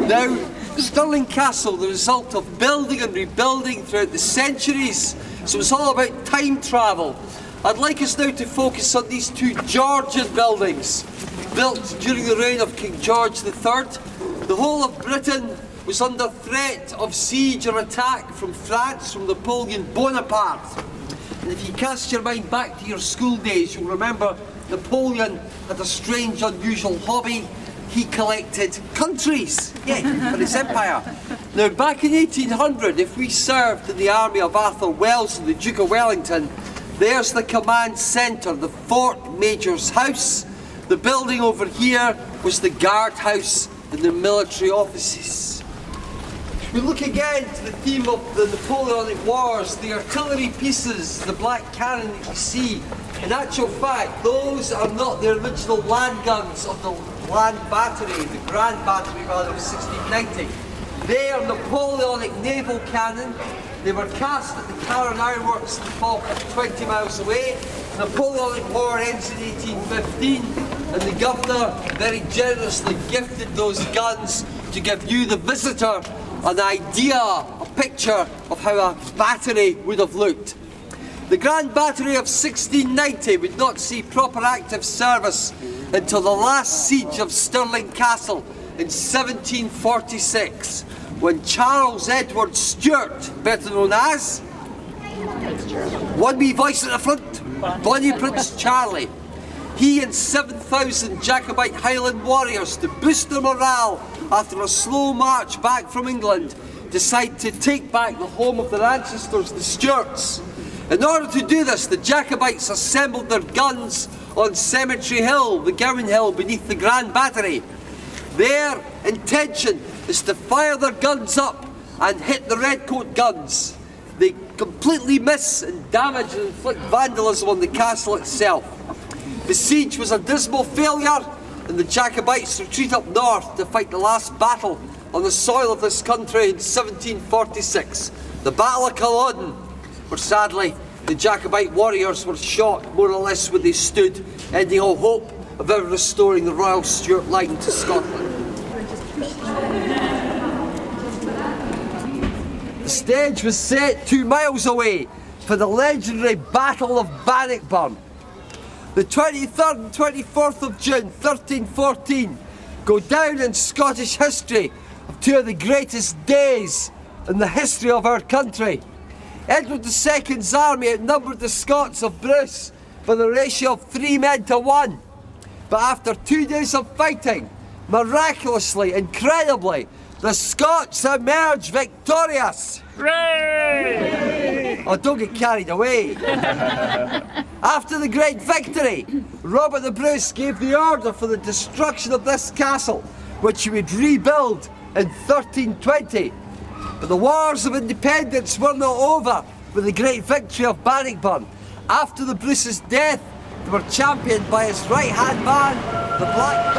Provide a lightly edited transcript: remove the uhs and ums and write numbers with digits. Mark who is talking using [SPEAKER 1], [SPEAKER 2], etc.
[SPEAKER 1] Now, Stirling Castle, the result of building and rebuilding throughout the centuries, so it's all about time travel. I'd like us now to focus on these two Georgian buildings, built during the reign of King George III. The whole of Britain was under threat of siege or attack from France, from Napoleon Bonaparte. And if you cast your mind back to your school days, you'll remember Napoleon had a strange, unusual hobby. He collected countries, for his empire. Now, back in 1800, if we served in the army of Arthur Wells and the Duke of Wellington, there's the command centre, the Fort Major's house. The building over here was the guard house and the military offices. We look again to the theme of the Napoleonic Wars, the artillery pieces, the black cannon that you see. In actual fact, those are not the original land guns of the land battery, the Grand Battery rather, of 1690. They are Napoleonic naval cannon. They were cast at the Carron Ironworks in Falkirk, 20 miles away. The Napoleonic War ends in 1815, and the governor very generously gifted those guns to give you, the visitor, an idea, a picture of how a battery would have looked. The Grand Battery of 1690 would not see proper active service until the last siege of Stirling Castle in 1746, when Charles Edward Stuart, better known as one wee voice at the front, Bonnie Prince Charlie, he and 7,000 Jacobite Highland warriors, to boost their morale after a slow march back from England, decide to take back the home of their ancestors, the Stuarts. In order to do this, the Jacobites assembled their guns on Cemetery Hill, the Gowan Hill beneath the Grand Battery. Their intention is to fire their guns up and hit the redcoat guns. They completely miss and damage and inflict vandalism on the castle itself. The siege was a dismal failure, and the Jacobites retreat up north to fight the last battle on the soil of this country in 1746, the Battle of Culloden, where sadly the Jacobite warriors were shot more or less where they stood, ending all hope of ever restoring the Royal Stuart line to Scotland. The stage was set 2 miles away for the legendary Battle of Bannockburn. The 23rd and 24th of June 1314 go down in Scottish history of two of the greatest days in the history of our country. Edward II's army outnumbered the Scots of Bruce by the ratio of 3 men to 1. But after 2 days of fighting, miraculously, incredibly, the Scots emerged victorious.
[SPEAKER 2] Hooray!
[SPEAKER 1] Oh, don't get carried away. After the great victory, Robert the Bruce gave the order for the destruction of this castle, which he would rebuild in 1320. But the wars of independence were not over with the great victory of Bannockburn. After the Bruce's death, they were championed by his right-hand man, the Black